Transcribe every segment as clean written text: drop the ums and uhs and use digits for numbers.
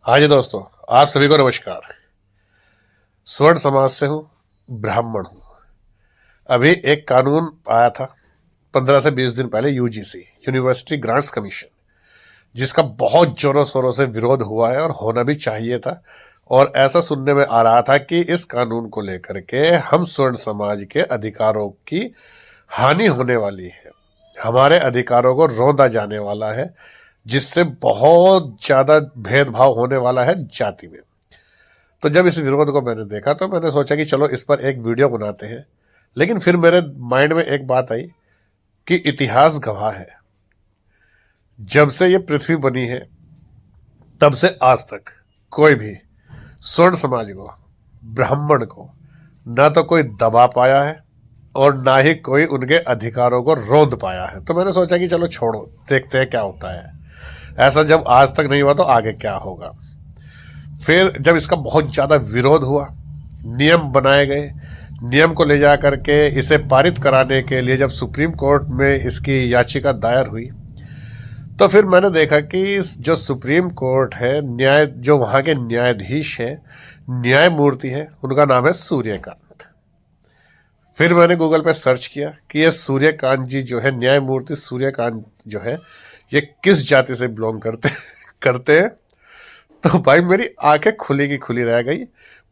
हाँ जी दोस्तों, आप सभी को नमस्कार। स्वर्ण समाज से हूँ, ब्राह्मण हूँ। अभी एक कानून आया था 15 से 20 दिन पहले, यूजीसी यूनिवर्सिटी ग्रांट्स कमीशन, जिसका बहुत जोरों शोरों से विरोध हुआ है और होना भी चाहिए था। और ऐसा सुनने में आ रहा था कि इस कानून को लेकर के हम स्वर्ण समाज के अधिकारों की हानि होने वाली है, हमारे अधिकारों को रौंदा जाने वाला है, जिससे बहुत ज्यादा भेदभाव होने वाला है जाति में। तो जब इस विरोध को मैंने देखा तो मैंने सोचा कि चलो इस पर एक वीडियो बनाते हैं। लेकिन फिर मेरे माइंड में एक बात आई कि इतिहास गवाह है, जब से ये पृथ्वी बनी है तब से आज तक कोई भी स्वर्ण समाज को, ब्राह्मण को, ना तो कोई दबा पाया है और ना ही कोई उनके अधिकारों को रोंद पाया है। तो मैंने सोचा कि चलो छोड़ो, देखते हैं क्या होता है। ऐसा जब आज तक नहीं हुआ तो आगे क्या होगा। फिर जब इसका बहुत ज़्यादा विरोध हुआ, नियम बनाए गए, नियम को ले जा करके इसे पारित कराने के लिए जब सुप्रीम कोर्ट में इसकी याचिका दायर हुई, तो फिर मैंने देखा कि जो सुप्रीम कोर्ट है, न्याय जो वहाँ के न्यायाधीश है, न्यायमूर्ति है, उनका नाम है सूर्यकांत। फिर मैंने गूगल पे सर्च किया कि ये सूर्यकांत जी जो है, न्यायमूर्ति सूर्यकांत जो है, ये किस जाति से बिलोंग करते हैं। तो भाई मेरी आंखें खुली की खुली रह गई।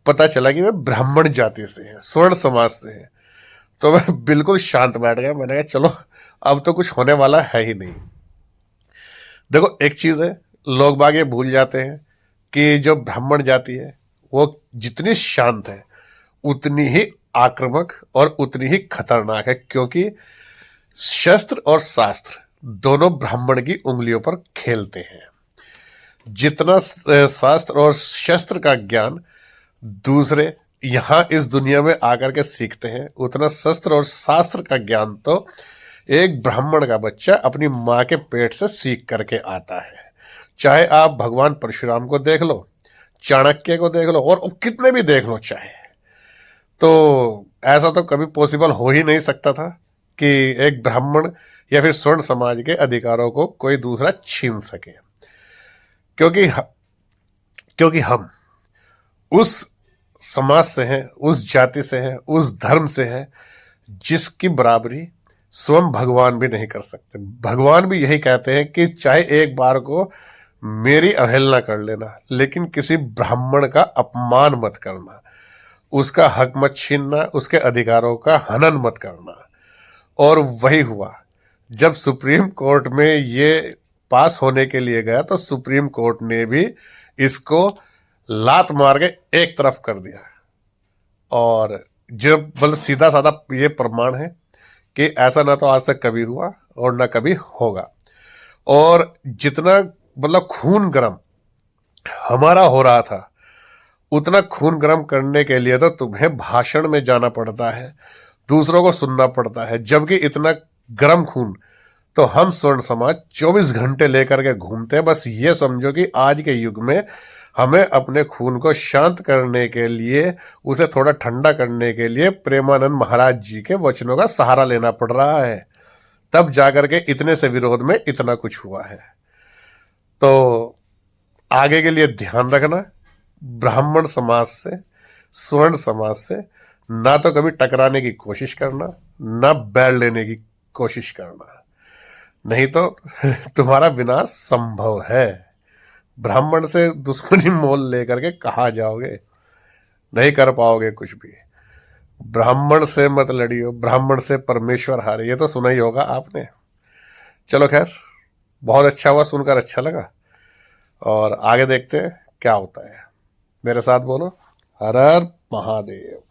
पता चला कि वे ब्राह्मण जाति से हैं, स्वर्ण समाज से हैं। तो मैं बिल्कुल शांत बैठ गया। मैंने कहा चलो अब तो कुछ होने वाला है ही नहीं। देखो एक चीज है, लोग बाग ये भूल जाते हैं कि जो ब्राह्मण जाति है वो जितनी शांत है उतनी ही आक्रामक और उतनी ही खतरनाक है, क्योंकि शस्त्र और शास्त्र दोनों ब्राह्मण की उंगलियों पर खेलते हैं। जितना शास्त्र और शस्त्र का ज्ञान दूसरे यहाँ इस दुनिया में आकर के सीखते हैं, उतना शस्त्र और शास्त्र का ज्ञान तो एक ब्राह्मण का बच्चा अपनी माँ के पेट से सीख करके आता है। चाहे आप भगवान परशुराम को देख लो, चाणक्य को देख लो, और कितने भी देख लो चाहे, तो ऐसा तो कभी पॉसिबल हो ही नहीं सकता था कि एक ब्राह्मण या फिर स्वर्ण समाज के अधिकारों को कोई दूसरा छीन सके। क्योंकि क्योंकि हम उस समाज से हैं, उस जाति से हैं, उस धर्म से हैं जिसकी बराबरी स्वयं भगवान भी नहीं कर सकते। भगवान भी यही कहते हैं कि चाहे एक बार को मेरी अवहेलना कर लेना, लेकिन किसी ब्राह्मण का अपमान मत करना, उसका हक मत छीनना, उसके अधिकारों का हनन मत करना। और वही हुआ। जब सुप्रीम कोर्ट में ये पास होने के लिए गया तो सुप्रीम कोर्ट ने भी इसको लात मार के एक तरफ कर दिया। और जब मतलब सीधा साधा ये प्रमाण है कि ऐसा ना तो आज तक कभी हुआ और ना कभी होगा। और जितना मतलब खून गर्म हमारा हो रहा था, उतना खून गर्म करने के लिए तो तुम्हें भाषण में जाना पड़ता है, दूसरों को सुनना पड़ता है। जबकि इतना गर्म खून तो हम स्वर्ण समाज 24 घंटे लेकर के घूमते हैं। बस ये समझो कि आज के युग में हमें अपने खून को शांत करने के लिए, उसे थोड़ा ठंडा करने के लिए प्रेमानंद महाराज जी के वचनों का सहारा लेना पड़ रहा है। तब जाकर के इतने से विरोध में इतना कुछ हुआ है। तो आगे के लिए ध्यान रखना, ब्राह्मण समाज से, स्वर्ण समाज से ना तो कभी टकराने की कोशिश करना, ना बैठ लेने की कोशिश करना, नहीं तो तुम्हारा विनाश संभव है। ब्राह्मण से दुश्मनी मोल लेकर के कहाँ जाओगे, नहीं कर पाओगे कुछ भी। ब्राह्मण से मत लड़ियो, ब्राह्मण से परमेश्वर हारे, ये तो सुना ही होगा आपने। चलो खैर, बहुत अच्छा हुआ, सुनकर अच्छा लगा। और आगे देखते हैं क्या होता है। मेरे साथ बोलो, हर हर महादेव।